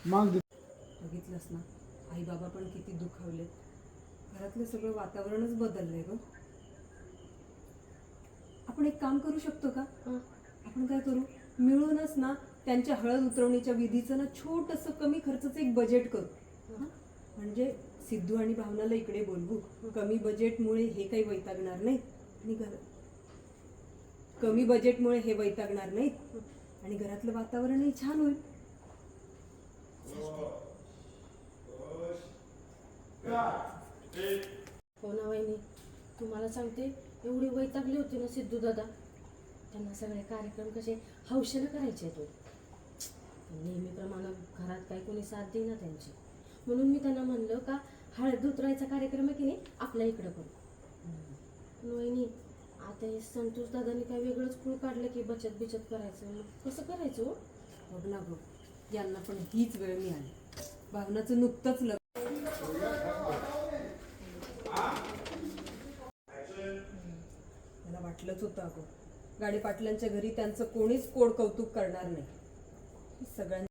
मग बघितलंस ना, आई बाबा पण किती दुखावले. घरातलं सगळं वातावरणच बदललंय ग. आपण एक काम करू शकतो का? आपण काय करू, मिळूनच ना त्यांच्या हळद उतरवणीच्या विधीचं ना छोटंसं कमी खर्चाचं एक बजेट करू. म्हणजे सिद्धू आणि भावनाला इकडे बोलवू. कमी बजेटमुळे हे काही वैतागणार नाही आणि कमी बजेटमुळे हे वैतागणार नाहीत आणि घरातलं वातावरणही छान होईल. हो ना वहिनी, तुम्हाला सांगते, एवढी वैतागली होती ना सिद्धू दादा. त्यांना सगळे कार्यक्रम कसे हौशेनं करायचे तो. नेहमीप्रमाणे घरात काही कोणी साथ देईना त्यांची. म्हणून मी त्यांना म्हणलं का हळद उतरायचा कार्यक्रम आहे की नाही आपल्या इकडं करू. पण वहिनी, आता हे संतोष दादांनी काय वेगळंच खूळ काढलं की बचत बिचत करायचं. मग कसं करायचं हो? बघ ना बघ, यांना पण हीच वेळ मिळाली. भावनाचं नुकतंच लग्न. मला वाटलंच होतं अगं, गाडी पाटलांच्या घरी त्यांचं कोणीच कोड कौतुक करणार नाही. सगळ्यांना